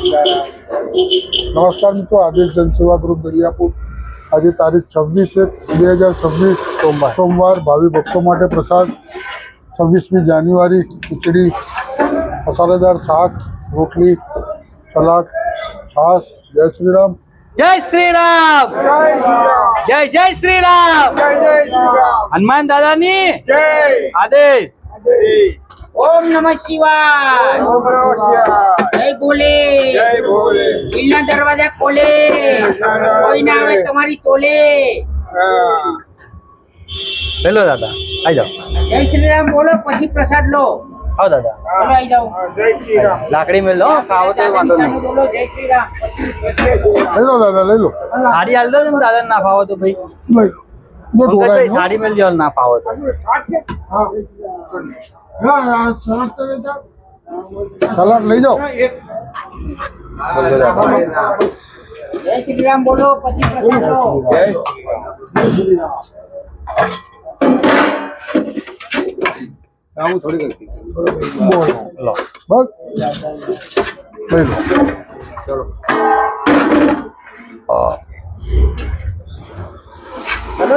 નમસ્કાર મિત્રો, આદેશ જનસેવા ગ્રુપ દરિયાપુર આજે તારીખ 26/1/2026 સોમવાર ભાવિ ભક્તો માટે પ્રસાદ 26મી જાન્યુઆરી ખીચડી, મસાલેદાર શાક, રોટલી, સલાડ, છાશ. જય શ્રી રામ, જય શ્રી રામ, જય જય શ્રી રામ, હનુમાન દાદાની આદેશ. ओम नमः शिवाय, जय बोले, दिलना दरवाजा खोले, कोई ना आवे तुम्हारी तोले. હેલો દાદા, આવી જાઓ. जय श्री राम बोलो પછી પ્રસાદ લો. આવો દાદા, બોલો આવી જાઓ. લાકડી મેલ લો, ખાવો તો વાંધો નહીં. બોલો જય શ્રી રામ. લઈ લો દાદા, લઈ લો, થાળી હાલ દો ને દાદા, ના ફાવો તો ભાઈ લઈ લો. ભાઈ થાળી મેલ જો ના ફાવો તો. સલાડ લઈ જાઓ. જય શ્રી રામ બોલો પછી પ્રસાદ લો. બોલો બસ, લઈ લો. ચલો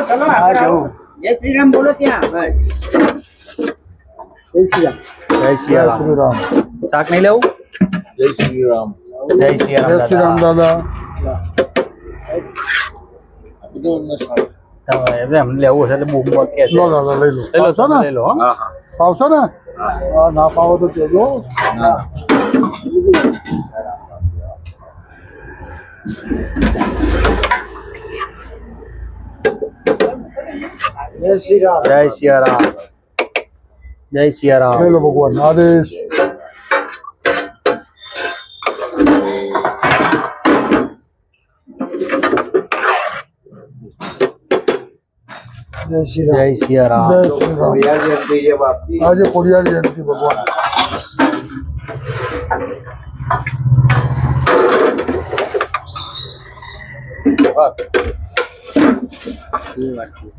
ચલો જય શ્રી રામ બોલો ત્યાં. જય જય શ્રી રામ. શ્રી રામ, શાક નહીં લેવું? જય શ્રી રામ, જય શ્રી રામ જય શ્રી રામ દાદા. દાદા. એમ લેવું હશે એટલે બૂમ કે છે. લો દાદા, લઈ લો. લઈ લો, આવશો ને? લઈ લો. હા. આવશો ને? હા, ના પાવો તો કહેજો. જય શ્રી રામ, જય શ્રી રામ, જય શ્રી રામ. લઈ લો ભગવાન આદેશ. જય શ્રી રામ, જય શ્રી રામ. જય શ્રી રામ. આજે ખોડિયાર જયંતિ ભગવાન.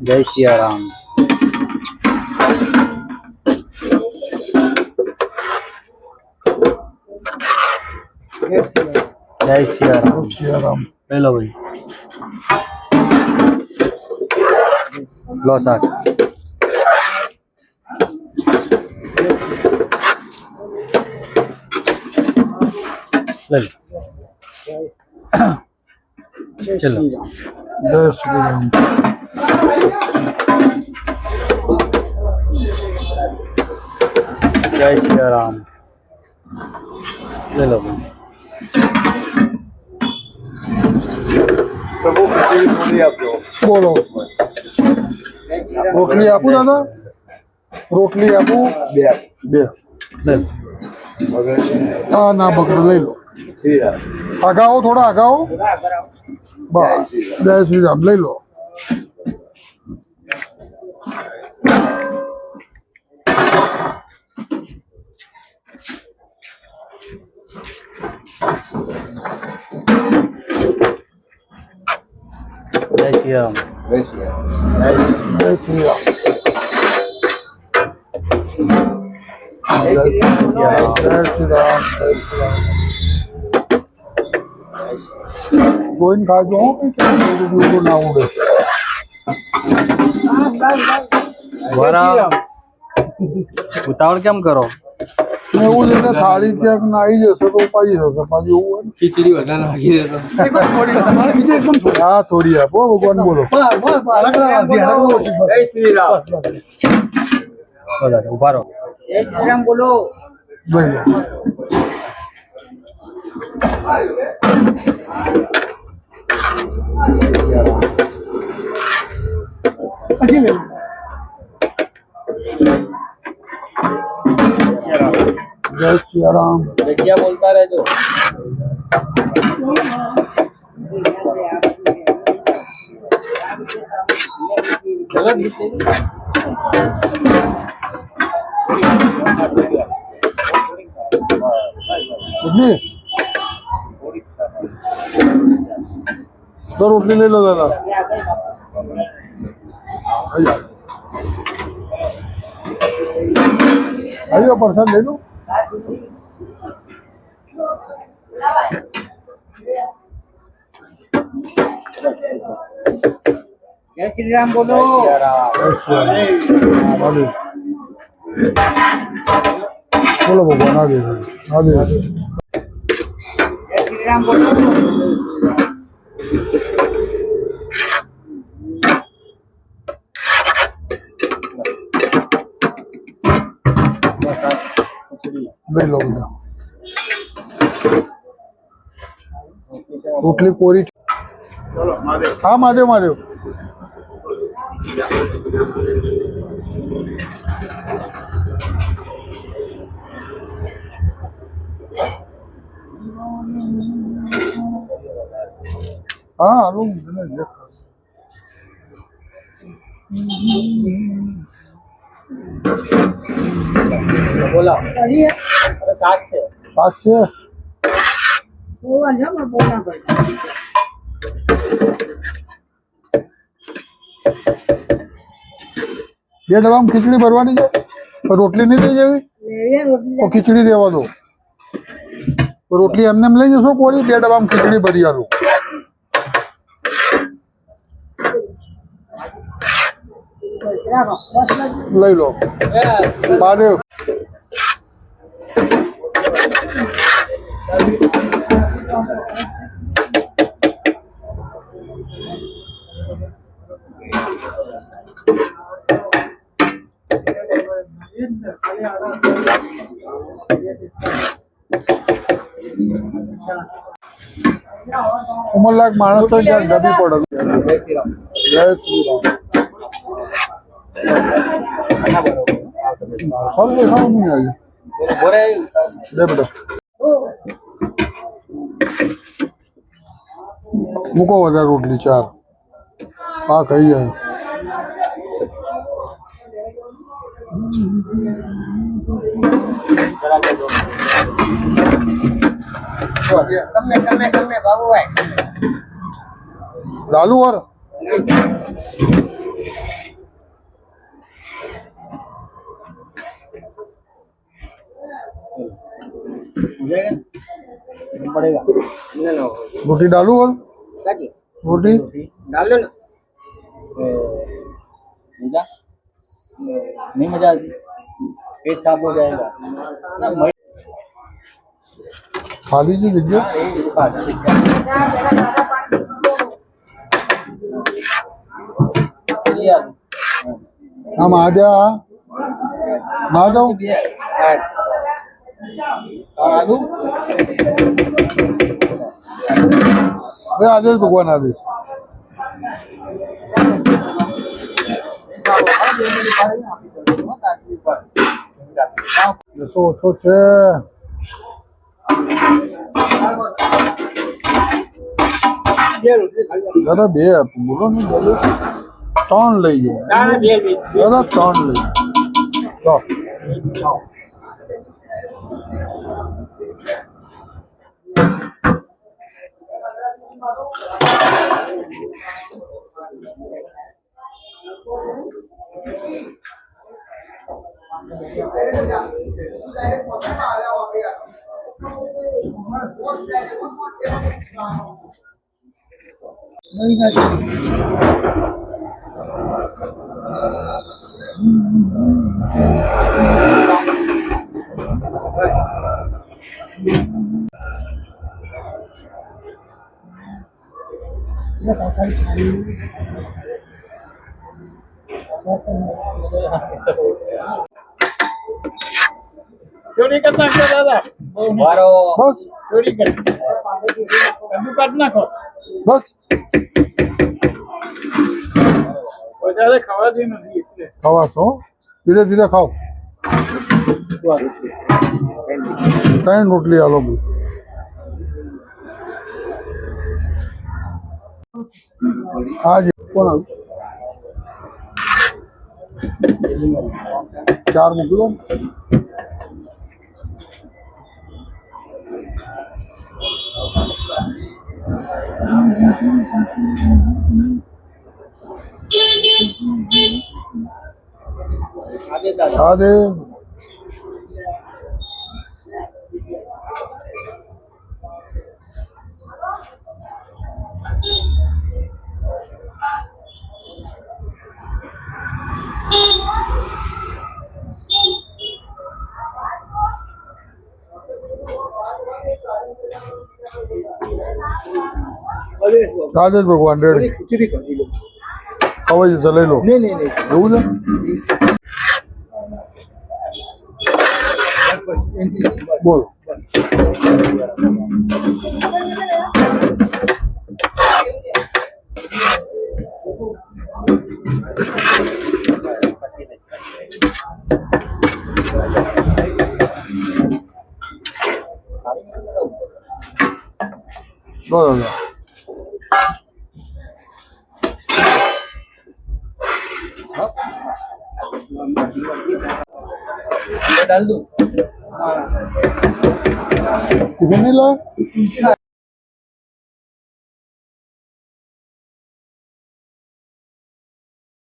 જય શ્રી રામ. જય શ્રી રામ. જય શ્રી રામ. લઈ લો ભાઈ, લો શાક. લઈ લો. ચલો. જય શ્રી રામ. જય શ્રી રામ. લઈ લો ભાઈ. બોલો. રોટલી આપું દાદા? રોટલી આપું? બે. લઈ લો. હા, ના બગડે, લઈ લો. આગાઓ, થોડા આગાઓ. બસ, જય શ્રી રામ, લઈ લો. જય શ્રી રામ. જય શ્રી રામ. જય શ્રી રામ. જય શ્રી રામ. જોઈને ખાજો હો, કે બીજું ના ઉડે. બરાબર. ઉતાવળ કેમ કરો? એવું છે કે થાળી ક્યાંક નાઈ જશે તો ઉપાડી જશે. પાછું એવું હોય ને. ખીચડી વધારે નાખી દેતો. હા, થોડી આપો ભગવાન. બોલો. જય શ્રી રામ. બધા ઉભા રહો. જય શ્રી રામ બોલો. લઈ લો. જય શ્રી રામ. જગ્યા બોલતા રહેજો. ચલો નીચે. કેટલી? તો રોટલી લઈ લો દાદા. આવ્યો પ્રસાદ લઈ લો. जय श्री राम बोलो महादेव बोलो भगवान आगे आगे जय श्री राम बोलो લઈ લો બધા રોટલી કોરી હા મહાદેવ મહાદેવ હા હારું बोला अरे अरे सात છે સાત છે वो वाला मैं बोलना पड़ता બે ડબ્બામાં ખીચડી ભરવાની છે પણ રોટલી નહીં લઈ જવી ले रोटी તો ખીચડી રહેવા દો તો રોટલી એમને એમ લઈ જશો કોરી બે ડબ્બામાં ખીચડી ભરી આલું राखो बस बस લઈ લો મહાદેવ ઉંમરલાયક માણસ હોય ત્યાં ડબી પડે જય શ્રી રામ સારું દેખાવું નહીં આજે બોરે દે બેટા મૂકો વધારે રોટલી ચાર હા ખાઈ જાય कम बाबू भाई डालू और पड़ेगा रोटी डालू और काटी रोटी डाल लो ना मजा नहीं मजा आती पेट साफ हो जाएगा ना खाली जी जगह हाँ महादेव महादेव आलू वे आदेश भगवान आदेश जसो ओछो छे जरा बे बोलो ने बोलो त्रण लई जाओ जरा त्रण लई लो चोरी करना क्या दादा बारो बस चोरी कर कद्दू काट ना खो बस વધારે ખાવાથી નથી એટલે खावासो धीरे धीरे खाओ ત્રણ રોટલી આલો ભાઈ आज કોણ ચાર મોકલો आदे દાદેજ ભગવાન રેડી ખીચડી કરી લો ખવાઈ જશે લઈ લો નહીં નહીં નહીં એવું છે બોલો બરાબર डाल दूं टिफिन नहीं लाया